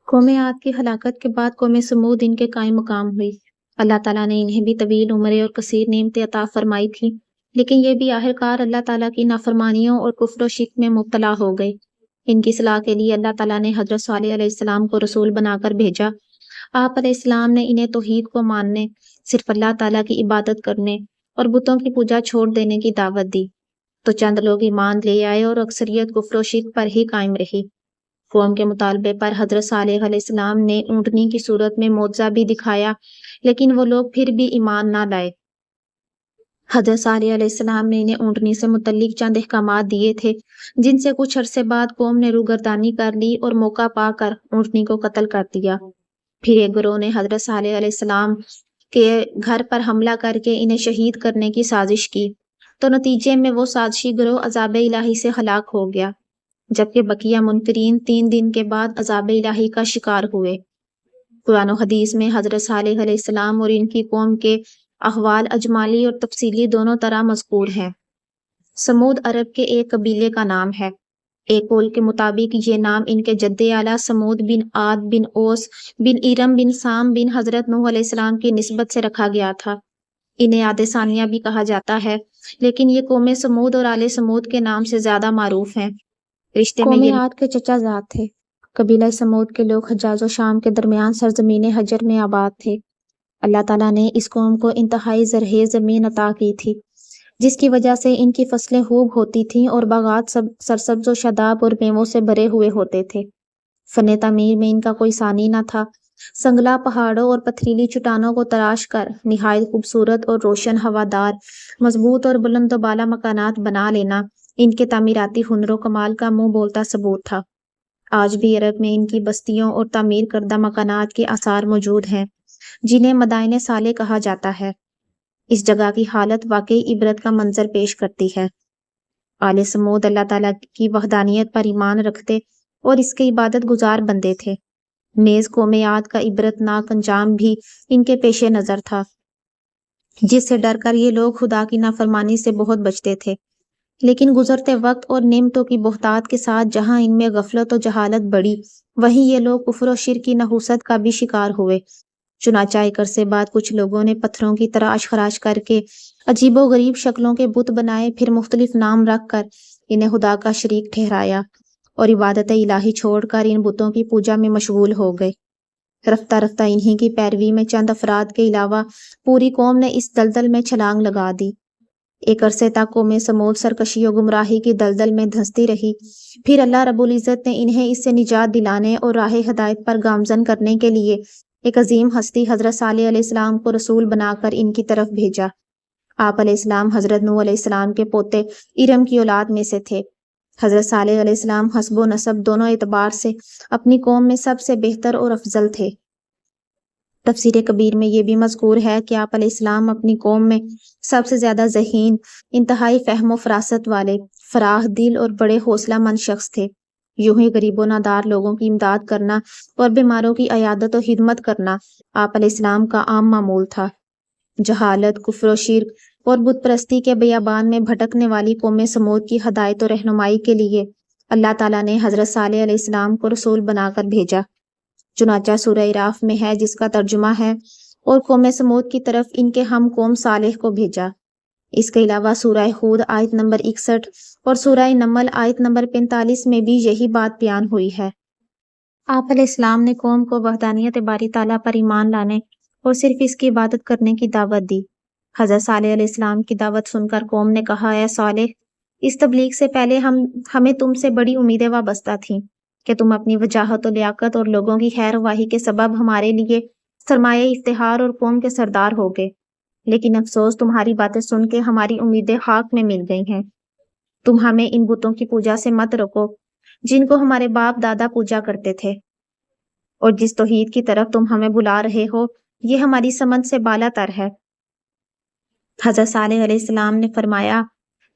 قوم عاد کی ہلاکت کے بعد قوم سمود ان کے قائم مقام ہوئی۔ اللہ تعالیٰ نے انہیں بھی طویل عمریں اور کثیر نعمتیں عطا فرمائی تھیں، لیکن یہ بھی آخرکار اللہ تعالیٰ کی نافرمانیوں اور کفر و شرک میں مبتلا ہو گئے۔ ان کی اصلاح کے لیے اللہ تعالیٰ نے حضرت صالح علیہ السلام کو رسول بنا کر بھیجا۔ آپ علیہ السلام نے انہیں توحید کو ماننے، صرف اللہ تعالیٰ کی عبادت کرنے اور بتوں کی پوجا چھوڑ دینے کی دعوت دی، تو چند لوگ ایمان لے آئے اور اکثریت کفر و شرک پر ہی قائم رہی۔ قوم کے مطالبے پر حضرت صالح علیہ السلام نے اونٹنی کی صورت میں معجزہ بھی دکھایا، لیکن وہ لوگ پھر بھی ایمان نہ لائے۔ حضرت صالح علیہ السلام نے انہیں اونٹنی سے متعلق چند احکامات دیے تھے، جن سے کچھ عرصے بعد قوم نے روگردانی کر لی اور موقع پا کر اونٹنی کو قتل کر دیا۔ پھر ایک گروہ نے حضرت صالح علیہ السلام کے گھر پر حملہ کر کے انہیں شہید کرنے کی سازش کی، تو نتیجے میں وہ سازشی گروہ عذاب الہی سے ہلاک ہو گیا، جبکہ بقیہ منکرین 3 دن کے بعد عذاب الہی کا شکار ہوئے۔ قرآن و حدیث میں حضرت صالح علیہ السلام اور ان کی قوم کے احوال اجمالی اور تفصیلی دونوں طرح مذکور ہیں۔ سمود عرب کے ایک قبیلے کا نام ہے۔ ایک قول کے مطابق یہ نام ان کے جد اعلیٰ سمود بن عاد بن اوس بن ارم بن سام بن حضرت نوح علیہ السلام کی نسبت سے رکھا گیا تھا۔ انہیں عاد ثانیہ بھی کہا جاتا ہے، لیکن یہ قوم سمود اور آل سمود کے نام سے زیادہ معروف ہیں۔ رشتے میں یہ عاد کے چچا زاد تھے۔ قبیلہ سمود کے لوگ حجاز و شام کے درمیان سرزمین حجر میں آباد تھے۔ اللہ تعالیٰ نے اس قوم کو انتہائی زرخیز زمین عطا کی تھی، جس کی وجہ سے ان کی فصلیں خوب ہوتی تھیں اور باغات سرسبز و شاداب اور میووں سے بھرے ہوئے ہوتے تھے۔ فن تعمیر میں ان کا کوئی ثانی نہ تھا۔ سنگلا پہاڑوں اور پتھریلی چٹانوں کو تراش کر نہایت خوبصورت اور روشن ہوادار، مضبوط اور بلند و بالا مکانات بنا لینا ان کے تعمیراتی ہنر و کمال کا منہ بولتا ثبوت تھا۔ آج بھی عرب میں ان کی بستیوں اور تعمیر کردہ مکانات کے آثار موجود ہیں، جنہیں مدائن صالح کہا جاتا ہے۔ اس جگہ کی حالت واقعی عبرت کا منظر پیش کرتی ہے۔ آل سمود اللہ تعالیٰ کی وحدانیت پر ایمان رکھتے اور اس کے عبادت گزار بندے تھے۔ نیز قوم عاد کا عبرت ناک انجام بھی ان کے پیش نظر تھا، جس سے ڈر کر یہ لوگ خدا کی نافرمانی سے بہت بچتے تھے۔ لیکن گزرتے وقت اور نعمتوں کی بہتات کے ساتھ جہاں ان میں غفلت و جہالت بڑھی، وہیں یہ لوگ کفر و شرک کی نحوست کا بھی شکار ہوئے۔ چنانچہ ایک عرصے بعد کچھ لوگوں نے پتھروں کی تراش خراش کر کے عجیب و غریب شکلوں کے بت بنائے، پھر مختلف نام رکھ کر انہیں خدا کا شریک ٹھہرایا اور عبادت الہی چھوڑ کر ان بتوں کی پوجا میں مشغول ہو گئے۔ رفتہ رفتہ انہی کی پیروی میں چند افراد کے علاوہ پوری قوم نے اس دلدل میں چھلانگ لگا دی۔ ایک عرصے تک قوم سمود سرکشی و گمراہی کی دلدل میں دھنستی رہی، پھر اللہ رب العزت نے انہیں اس سے نجات دلانے اور راہ ہدایت پر گامزن کرنے کے لیے ایک عظیم ہستی حضرت صالح علیہ السلام کو رسول بنا کر ان کی طرف بھیجا۔ آپ علیہ السلام حضرت نوح علیہ السلام کے پوتے ارم کی اولاد میں سے تھے۔ حضرت صالح علیہ السلام حسب و نسب دونوں اعتبار سے اپنی قوم میں سب سے بہتر اور افضل تھے۔ تفسیر کبیر میں یہ بھی مذکور ہے کہ آپ علیہ السلام اپنی قوم میں سب سے زیادہ ذہین، انتہائی فہم و فراست والے، فراخ دل اور بڑے حوصلہ مند شخص تھے۔ یوں ہی غریب و نادار لوگوں کی امداد کرنا اور بیماروں کی عیادت و خدمت کرنا آپ علیہ السلام کا عام معمول تھا۔ جہالت، کفر و شرک اور بت پرستی کے بیابان میں بھٹکنے والی قوم سمود کی ہدایت و رہنمائی کے لیے اللہ تعالیٰ نے حضرت صالح علیہ السلام کو رسول بنا کر بھیجا۔ چنانچہ سورہ اعراف میں ہے، جس کا ترجمہ ہے، اور قوم سمود کی طرف ان کے ہم قوم صالح کو بھیجا۔ اس کے علاوہ سورہ ہود آیت نمبر 61 اور سورہ نمل آیت نمبر 45 میں بھی یہی بات بیان ہوئی ہے۔ آپ علیہ السلام نے قوم کو وحدانیت باری تعالیٰ پر ایمان لانے اور صرف اس کی عبادت کرنے کی دعوت دی۔ حضرت صالح علیہ السلام کی دعوت سن کر قوم نے کہا، اے صالح، اس تبلیغ سے پہلے ہمیں تم سے بڑی امیدیں وابستہ تھیں کہ تم اپنی وجاہت و لیاقت اور لوگوں کی خیر خواہی کے سبب ہمارے لیے سرمایہ افتخار اور قوم کے سردار ہوگے، لیکن افسوس تمہاری باتیں سن کے ہماری امیدیں خاک میں مل گئی ہیں۔ تم ہمیں ان بتوں کی پوجا سے مت روکو جن کو ہمارے باپ دادا پوجا کرتے تھے، اور جس توحید کی طرف تم ہمیں بلا رہے ہو یہ ہماری سمجھ سے بالا تر ہے۔ حضرت صالح علیہ السلام نے فرمایا،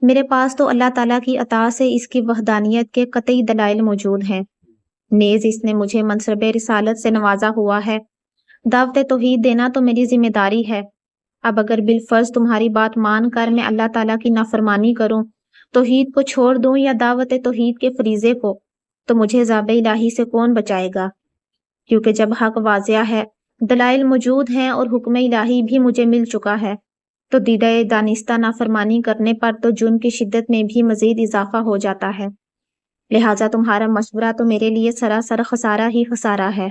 میرے پاس تو اللہ تعالیٰ کی عطا سے اس کی وحدانیت کے قطعی دلائل موجود ہیں، نیز اس نے مجھے منصب رسالت سے نوازا ہوا ہے۔ دعوت توحید دینا تو میری ذمہ داری ہے۔ اب اگر بالفرض تمہاری بات مان کر میں اللہ تعالیٰ کی نافرمانی کروں، توحید کو چھوڑ دوں یا دعوت توحید کے فریضے کو، تو مجھے عذاب الہی سے کون بچائے گا؟ کیونکہ جب حق واضح ہے، دلائل موجود ہیں اور حکم الہی بھی مجھے مل چکا ہے، تو دیدہ دانستہ نافرمانی کرنے پر تو جرم کی شدت میں بھی مزید اضافہ ہو جاتا ہے۔ لہٰذا تمہارا مشورہ تو میرے لیے سراسر خسارہ ہی خسارہ ہے۔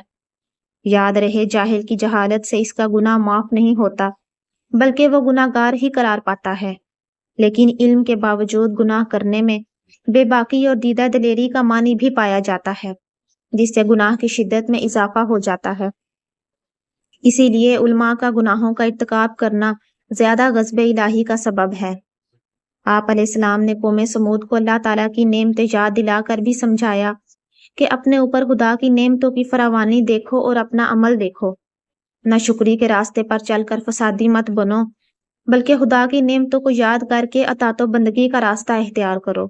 یاد رہے، جاہل کی جہالت سے اس کا گناہ معاف نہیں ہوتا، بلکہ وہ گناہ گار ہی قرار پاتا ہے۔ لیکن علم کے باوجود گناہ کرنے میں بے باکی اور دیدہ دلیری کا معنی بھی پایا جاتا ہے، جس سے گناہ کی شدت میں اضافہ ہو جاتا ہے۔ اسی لیے علماء کا گناہوں کا ارتکاب کرنا زیادہ غضب الہی کا سبب ہے۔ آپ علیہ السلام نے قوم سمود کو اللہ تعالیٰ کی نعمتیں یاد دلا کر بھی سمجھایا کہ اپنے اوپر خدا کی نعمتوں کی فراوانی دیکھو اور اپنا عمل دیکھو۔ نہ شکری کے راستے پر چل کر فسادی مت بنو، بلکہ خدا کی نعمتوں کو یاد کر کے اطاعت و بندگی کا راستہ اختیار کرو۔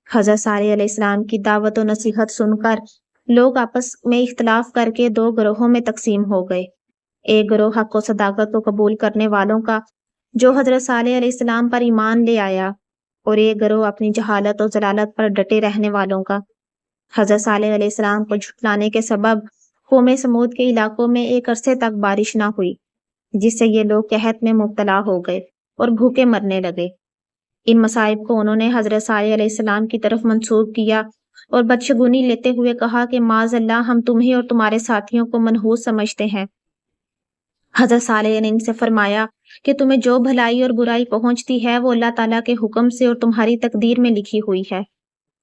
حضرت صالح علیہ السلام کی دعوت و نصیحت سن کر لوگ آپس میں اختلاف کر کے دو گروہوں میں تقسیم ہو گئے۔ ایک گروہ حق و صداقت کو قبول کرنے والوں کا، جو حضرت صالح علیہ السلام پر ایمان لے آیا، اور ایک گروہ اپنی جہالت اور ضلالت پر ڈٹے رہنے والوں کا۔ حضرت صالح علیہ السلام کو جھٹلانے کے سبب قوم سمود کے علاقوں میں ایک عرصے تک بارش نہ ہوئی، جس سے یہ لوگ قحط میں مبتلا ہو گئے اور بھوکے مرنے لگے۔ ان مصائب کو انہوں نے حضرت صالح علیہ السلام کی طرف منسوب کیا اور بدشگونی لیتے ہوئے کہا کہ معاذ اللہ، ہم تمہیں اور تمہارے ساتھیوں کو منحوس سمجھتے ہیں۔ حضرت صالح نے ان سے فرمایا کہ تمہیں جو بھلائی اور برائی پہنچتی ہے وہ اللہ تعالیٰ کے حکم سے اور تمہاری تقدیر میں لکھی ہوئی ہے،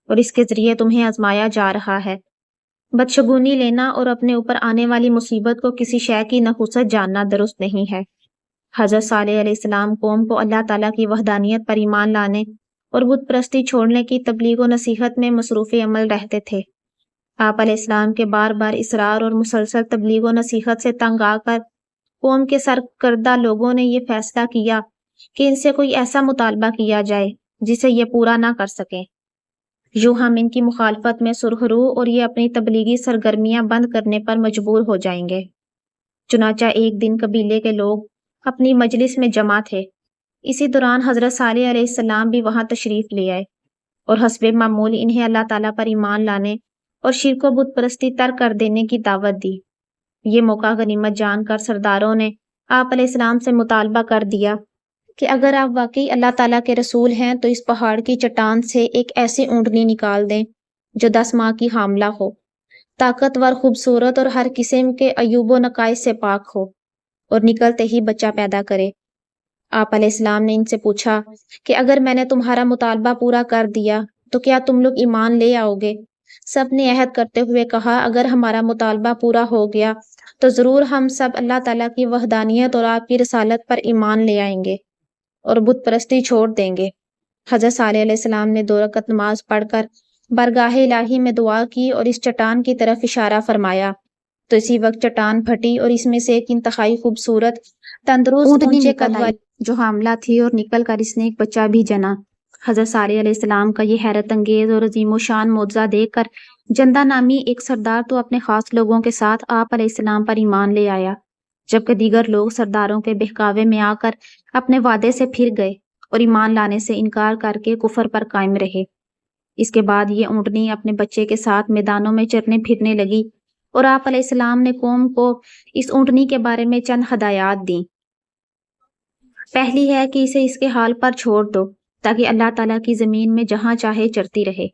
اور اس کے ذریعے تمہیں آزمایا جا رہا ہے۔ بدشگونی لینا اور اپنے اوپر آنے والی مصیبت کو کسی شے کی نحوست جاننا درست نہیں ہے۔ حضرت صالح علیہ السلام قوم کو اللہ تعالیٰ کی وحدانیت پر ایمان لانے اور بت پرستی چھوڑنے کی تبلیغ و نصیحت میں مصروف عمل رہتے تھے۔ آپ علیہ السلام کے بار بار اصرار اور مسلسل تبلیغ و نصیحت سے تنگ آ کر قوم کے سرکردہ لوگوں نے یہ فیصلہ کیا کہ ان سے کوئی ایسا مطالبہ کیا جائے جسے یہ پورا نہ کر سکیں۔ یوں ہم ان کی مخالفت میں سرخرو اور یہ اپنی تبلیغی سرگرمیاں بند کرنے پر مجبور ہو جائیں گے۔ چنانچہ ایک دن قبیلے کے لوگ اپنی مجلس میں جمع تھے۔ اسی دوران حضرت صالح علیہ السلام بھی وہاں تشریف لے آئے اور حسب معمول انہیں اللہ تعالیٰ پر ایمان لانے اور شرک و بت پرستی ترک کر دینے کی دعوت دی۔ یہ موقع غنیمت جان کر سرداروں نے آپ علیہ السلام سے مطالبہ کر دیا کہ اگر آپ واقعی اللہ تعالیٰ کے رسول ہیں تو اس پہاڑ کی چٹان سے ایک ایسی اونٹنی نکال دیں جو 10 ماہ کی حاملہ ہو، طاقتور، خوبصورت اور ہر قسم کے عیوب و نقائص سے پاک ہو، اور نکلتے ہی بچہ پیدا کرے۔ آپ علیہ السلام نے ان سے پوچھا کہ اگر میں نے تمہارا مطالبہ پورا کر دیا تو کیا تم لوگ ایمان لے آؤ گے؟ سب نے عہد کرتے ہوئے کہا، اگر ہمارا مطالبہ پورا ہو گیا تو ضرور ہم سب اللہ تعالیٰ کی وحدانیت اور آپ کی رسالت پر ایمان لے آئیں گے اور بت پرستی چھوڑ دیں گے۔ حضرت صالح علیہ السلام نے 2 رکعت نماز پڑھ کر بارگاہ الہی میں دعا کی اور اس چٹان کی طرف اشارہ فرمایا، تو اسی وقت چٹان پھٹی اور اس میں سے ایک انتہائی خوبصورت، تندرست، اونچے قد والی جو حاملہ تھی اور نکل کر اس نے ایک بچہ بھی جنا۔ حضرت صالح علیہ السلام کا یہ حیرت انگیز اور عظیم و شان معجزہ دیکھ کر جندہ نامی ایک سردار تو اپنے خاص لوگوں کے ساتھ آپ علیہ السلام پر ایمان لے آیا، جبکہ دیگر لوگ سرداروں کے بہکاوے میں آ کر اپنے وعدے سے پھر گئے اور ایمان لانے سے انکار کر کے کفر پر قائم رہے۔ اس کے بعد یہ اونٹنی اپنے بچے کے ساتھ میدانوں میں چرنے پھرنے لگی، اور آپ علیہ السلام نے قوم کو اس اونٹنی کے بارے میں چند ہدایات دیں۔ پہلی ہے کہ اسے اس کے حال پر چھوڑ دو تاکہ اللہ تعالیٰ کی زمین میں جہاں چاہے چرتی رہے۔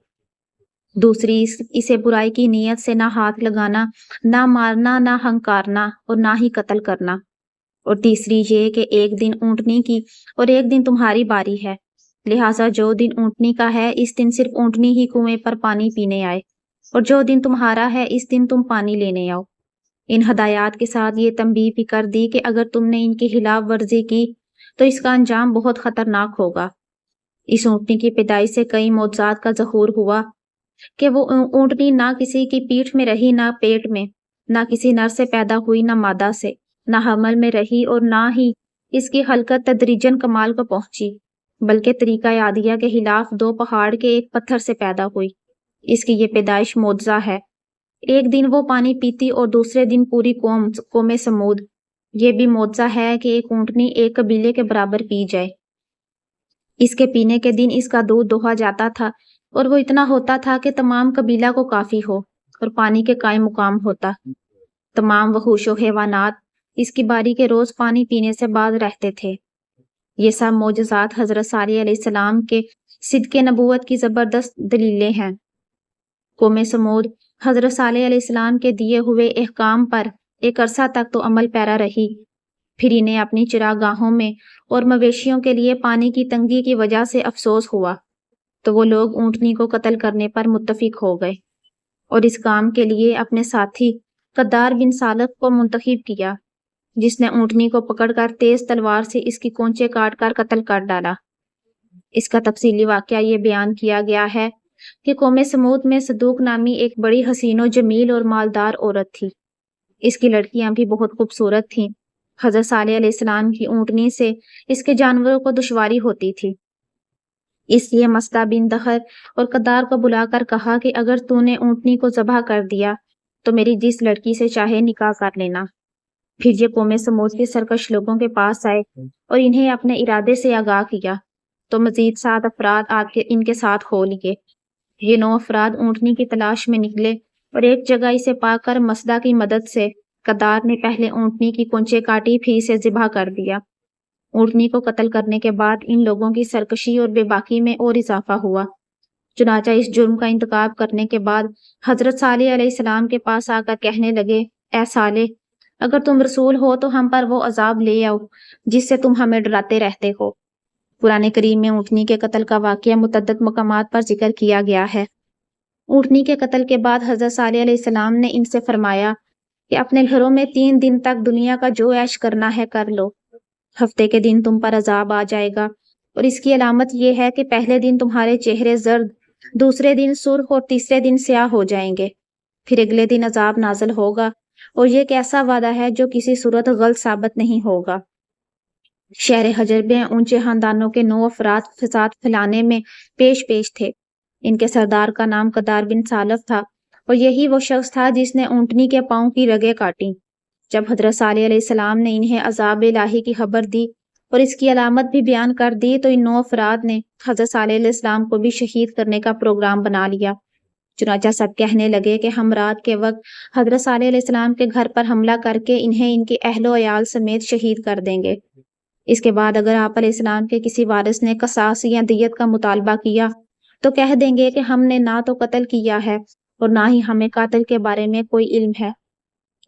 دوسری، اسے برائی کی نیت سے نہ ہاتھ لگانا، نہ مارنا، نہ ہنکارنا اور نہ ہی قتل کرنا۔ اور تیسری یہ کہ ایک دن اونٹنی کی اور ایک دن تمہاری باری ہے، لہٰذا جو دن اونٹنی کا ہے اس دن صرف اونٹنی ہی کنویں پر پانی پینے آئے، اور جو دن تمہارا ہے اس دن تم پانی لینے آؤ۔ ان ہدایات کے ساتھ یہ تنبیہ بھی کر دی کہ اگر تم نے ان کی خلاف ورزی کی تو اس کا انجام بہت خطرناک ہوگا۔ اس اونٹنی کی پیدائش سے کئی معجزات کا ظہور ہوا کہ وہ اونٹنی نہ کسی کی پیٹھ میں رہی نہ پیٹ میں، نہ کسی نر سے پیدا ہوئی نہ مادہ سے، نہ حمل میں رہی اور نہ ہی اس کی خلقت تدریجاً کمال کو پہنچی، بلکہ طریقہ عادیہ کے خلاف 2 پہاڑ کے ایک پتھر سے پیدا ہوئی۔ اس کی یہ پیدائش معجزہ ہے۔ ایک دن وہ پانی پیتی اور دوسرے دن پوری قوم سمود۔ یہ بھی معجزہ ہے کہ ایک اونٹنی ایک قبیلے کے برابر پی جائے۔ اس کے پینے کے دن اس کا دودھ دوہا جاتا تھا اور وہ اتنا ہوتا تھا کہ تمام قبیلہ کو کافی ہو اور پانی کے قائم مقام ہوتا۔ تمام وحوش و حیوانات اس کی باری کے روز پانی پینے سے باز رہتے تھے۔ یہ سب معجزات حضرت صالح علیہ السلام کے صدق نبوت کی زبردست دلیلیں ہیں۔ قوم سمود حضرت صالح علیہ السلام کے دیے ہوئے احکام پر ایک عرصہ تک تو عمل پیرا رہی، پھر انہیں اپنی چراگاہوں میں اور مویشیوں کے لیے پانی کی تنگی کی وجہ سے افسوس ہوا، تو وہ لوگ اونٹنی کو قتل کرنے پر متفق ہو گئے اور اس کام کے لیے اپنے ساتھی قدار بن سالف کو منتخب کیا، جس نے اونٹنی کو پکڑ کر تیز تلوار سے اس کی کونچے کاٹ کر قتل کر ڈالا۔ اس کا تفصیلی واقعہ یہ بیان کیا گیا ہے کہ قوم سمود میں صدوق نامی ایک بڑی حسین و جمیل اور مالدار عورت تھی۔ اس کی لڑکیاں بھی بہت خوبصورت تھیں۔ حضرت صالح علیہ السلام کی اونٹنی سے اس کے جانوروں کو دشواری ہوتی تھی، اس لیے مسدہ بن دخر اور قدار کو بلا کر کہا کہ اگر تو نے اونٹنی کو ذبح کر دیا تو میری جس لڑکی سے چاہے نکاح کر لینا۔ پھر یہ قوم سمود کے سرکش لوگوں کے پاس آئے اور انہیں اپنے ارادے سے آگاہ کیا، تو مزید 7 افراد آ کے ان کے ساتھ ہو لیے۔ یہ 9 افراد اونٹنی کی تلاش میں نکلے اور ایک جگہ اسے پا کر مسدہ کی مدد سے قدار نے پہلے اونٹنی کی کونچے کاٹی، پھر اسے ذبح کر دیا۔ اونٹنی کو قتل کرنے کے بعد ان لوگوں کی سرکشی اور بے باکی میں اور اضافہ ہوا۔ چنانچہ اس جرم کا انتخاب کرنے کے بعد حضرت صالح علیہ السلام کے پاس آ کر کہنے لگے، اے صالح، اگر تم رسول ہو تو ہم پر وہ عذاب لے آؤ جس سے تم ہمیں ڈراتے رہتے ہو۔ قرآن کریم میں اونٹنی کے قتل کا واقعہ متعدد مقامات پر ذکر کیا گیا ہے۔ اونٹنی کے قتل کے بعد حضرت صالح علیہ السلام نے ان سے فرمایا کہ اپنے گھروں میں 3 دن تک دنیا کا جو عیش کرنا ہے کر لو۔ ہفتے کے دن تم پر عذاب آ جائے گا اور اس کی علامت یہ ہے کہ پہلے دن تمہارے چہرے زرد، دوسرے دن سرخ اور تیسرے دن سیاہ ہو جائیں گے، پھر اگلے دن عذاب نازل ہوگا، اور یہ ایک ایسا وعدہ ہے جو کسی صورت غلط ثابت نہیں ہوگا۔ شہر حجر میں اونچے خاندانوں کے 9 افراد فساد پھیلانے میں پیش تھے۔ ان کے سردار کا نام قدار بن سالف تھا اور یہی وہ شخص تھا جس نے اونٹنی کے پاؤں کی رگیں کاٹیں۔ جب حضرت صالح علیہ السلام نے انہیں عذاب الہی کی خبر دی اور اس کی علامت بھی بیان کر دی، تو ان 9 افراد نے حضرت صالح علیہ السلام کو بھی شہید کرنے کا پروگرام بنا لیا۔ چنانچہ سب کہنے لگے کہ ہم رات کے وقت حضرت صالح علیہ السلام کے گھر پر حملہ کر کے انہیں ان کے اہل و عیال سمیت شہید کر دیں گے۔ اس کے بعد اگر آپ علیہ السلام کے کسی وارث نے قصاص یا دیت کا مطالبہ کیا تو کہہ دیں گے کہ ہم نے نہ تو قتل کیا ہے اور نہ ہی ہمیں قاتل کے بارے میں کوئی علم ہے۔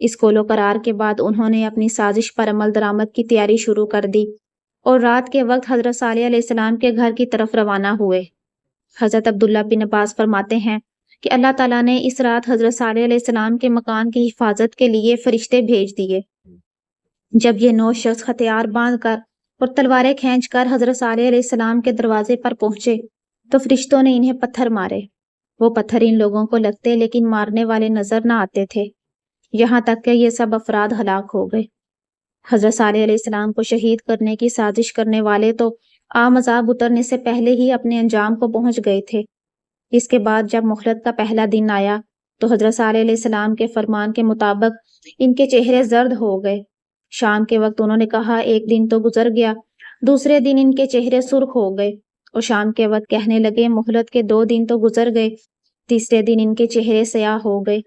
اس قول و قرار کے بعد انہوں نے اپنی سازش پر عمل درآمد کی تیاری شروع کر دی اور رات کے وقت حضرت صالح علیہ السلام کے گھر کی طرف روانہ ہوئے۔ حضرت عبداللہ بن عباس فرماتے ہیں کہ اللہ تعالیٰ نے اس رات حضرت صالح علیہ السلام کے مکان کی حفاظت کے لیے فرشتے بھیج دیے۔ جب یہ 9 شخص ہتھیار باندھ کر اور تلواریں کھینچ کر حضرت صالح علیہ السلام کے دروازے پر پہنچے تو فرشتوں نے انہیں پتھر مارے۔ وہ پتھر ان لوگوں کو لگتے لیکن مارنے والے نظر نہ آتے تھے، یہاں تک کہ یہ سب افراد ہلاک ہو گئے۔ حضرت صالح علیہ السلام کو شہید کرنے کی سازش کرنے والے تو عام عذاب اترنے سے پہلے ہی اپنے انجام کو پہنچ گئے تھے۔ اس کے بعد جب مہلت کا پہلا دن آیا تو حضرت صالح علیہ السلام کے فرمان کے مطابق ان کے چہرے زرد ہو گئے۔ شام کے وقت انہوں نے کہا، ایک دن تو گزر گیا، دوسرے دن ان کے چہرے سرخ ہو گئے، اور شام کے وقت کہنے لگے، مہلت کے 2 دن تو گزر گئے، تیسرے دن ان کے چہرے سیاہ ہو گئے،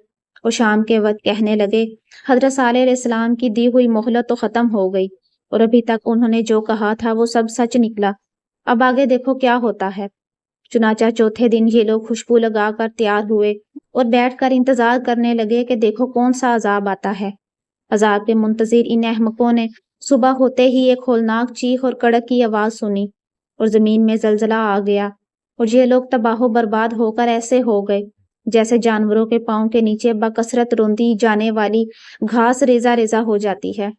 اور شام کے وقت کہنے لگے، حضرت صالح علیہ السلام کی دی ہوئی مہلت تو ختم ہو گئی اور ابھی تک انہوں نے جو کہا تھا وہ سب سچ نکلا، اب آگے دیکھو کیا ہوتا ہے۔ چنانچہ چوتھے دن یہ لوگ خوشبو لگا کر تیار ہوئے اور بیٹھ کر انتظار کرنے لگے کہ دیکھو کون سا عذاب آتا ہے۔ عذاب کے منتظر ان احمقوں نے صبح ہوتے ہی ایک ہولناک چیخ اور کڑک کی آواز سنی اور زمین میں زلزلہ آ گیا، اور یہ لوگ تباہ و برباد ہو کر ایسے ہو گئے جیسے جانوروں کے پاؤں کے نیچے بکثرت روندی جانے والی گھاس ریزہ ریزہ ہو جاتی ہے۔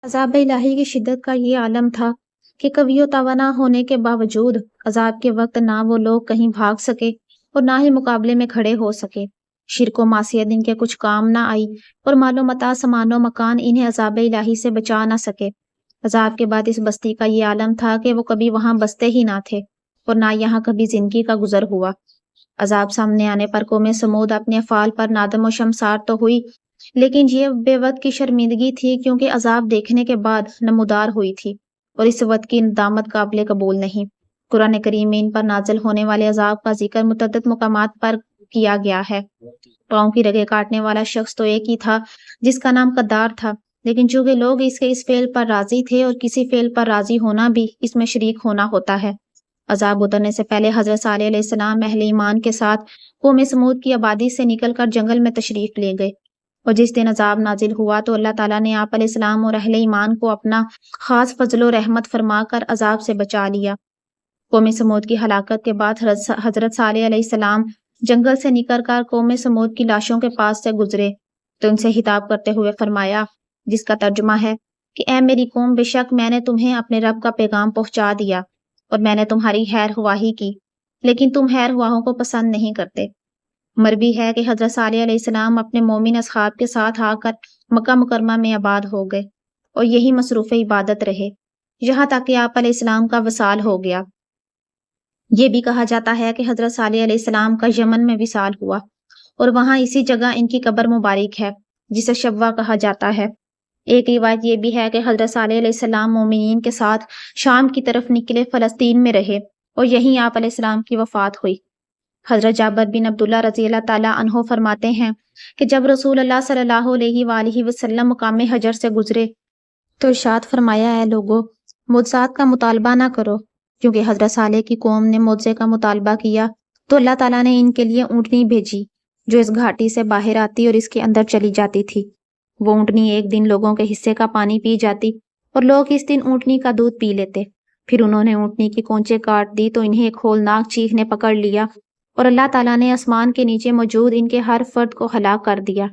عذاب الہی کی شدت کا یہ عالم تھا کہ قوی و توانا ہونے کے باوجود عذاب کے وقت نہ وہ لوگ کہیں بھاگ سکے اور نہ ہی مقابلے میں کھڑے ہو سکے۔ شرک و معصیت ان کے کچھ کام نہ آئی اور مال و متاع، سامان و مکان انہیں عذاب الہی سے بچا نہ سکے۔ عذاب کے بعد اس بستی کا یہ عالم تھا کہ وہ کبھی وہاں بستے ہی نہ تھے اور نہ یہاں کبھی زندگی کا گزر ہوا۔ عذاب سامنے آنے پر قوم سمود اپنے افعال پر نادم و شرمسار تو ہوئی، لیکن یہ بے وقت کی شرمندگی تھی کیونکہ عذاب دیکھنے کے بعد نمودار ہوئی تھی، اور اس وقت کی ندامت قابل قبول نہیں۔ قرآن کریم میں ان پر نازل ہونے والے عذاب کا ذکر متعدد مقامات پر کیا گیا ہے۔ پاؤں کی رگیں کاٹنے والا شخص تو ایک ہی تھا جس کا نام قدار تھا، لیکن چونکہ لوگ اس کے اس فعل پر راضی تھے اور کسی فعل پر راضی ہونا بھی اس میں شریک ہونا ہوتا ہے۔ عذاب اترنے سے پہلے حضرت صالح علیہ السلام اہل ایمان کے ساتھ قوم سمود کی آبادی سے نکل کر جنگل میں تشریف لے گئے، اور جس دن عذاب نازل ہوا تو اللہ تعالیٰ نے آپ علیہ السلام اور اہل ایمان کو اپنا خاص فضل و رحمت فرما کر عذاب سے بچا لیا۔ قوم سمود کی ہلاکت کے بعد حضرت صالح علیہ السلام جنگل سے نکل کر قوم سمود کی لاشوں کے پاس سے گزرے تو ان سے خطاب کرتے ہوئے فرمایا، جس کا ترجمہ ہے کہ اے میری قوم، بے شک میں نے تمہیں اپنے رب کا پیغام پہنچا دیا اور میں نے تمہاری خیر خواہی کی، لیکن تم خیر خواہوں کو پسند نہیں کرتے۔ مروی ہے کہ حضرت صالح علیہ السلام اپنے مومن اصحاب کے ساتھ آ کر مکہ مکرمہ میں آباد ہو گئے اور یہی مصروف عبادت رہے یہاں تک کہ آپ علیہ السلام کا وصال ہو گیا۔ یہ بھی کہا جاتا ہے کہ حضرت صالح علیہ السلام کا یمن میں وصال ہوا اور وہاں اسی جگہ ان کی قبر مبارک ہے جسے شوا کہا جاتا ہے۔ ایک روایت یہ بھی ہے کہ حضرت صالح علیہ السلام مومنین کے ساتھ شام کی طرف نکلے، فلسطین میں رہے اور یہیں آپ علیہ السلام کی وفات ہوئی۔ حضرت جابر بن عبداللہ رضی اللہ تعالیٰ عنہ فرماتے ہیں کہ جب رسول اللہ صلی اللہ علیہ وآلہ وسلم مقام حجر سے گزرے تو ارشاد فرمایا، اے لوگو، معجزات کا مطالبہ نہ کرو، کیونکہ حضرت صالح کی قوم نے معجزے کا مطالبہ کیا تو اللہ تعالیٰ نے ان کے لیے اونٹنی بھیجی جو اس گھاٹی سے باہر آتی اور اس کے اندر چلی جاتی تھی۔ وہ اونٹنی ایک دن لوگوں کے حصے کا پانی پی جاتی اور لوگ اس دن اونٹنی کا دودھ پی لیتے۔ پھر انہوں نے اونٹنی کی کونچیں کاٹ دی تو انہیں ایک ہولناک چیخ نے پکڑ لیا اور اللہ تعالیٰ نے آسمان کے نیچے موجود ان کے ہر فرد کو ہلاک کر دیا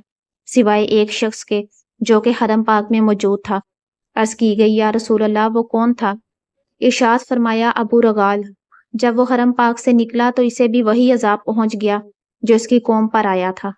سوائے ایک شخص کے جو کہ حرم پاک میں موجود تھا۔ عرض کی گئی، یا رسول اللہ، وہ کون تھا؟ ارشاد فرمایا، ابو رغال۔ جب وہ حرم پاک سے نکلا تو اسے بھی وہی عذاب پہنچ گیا جو اس کی قوم پر آیا تھا۔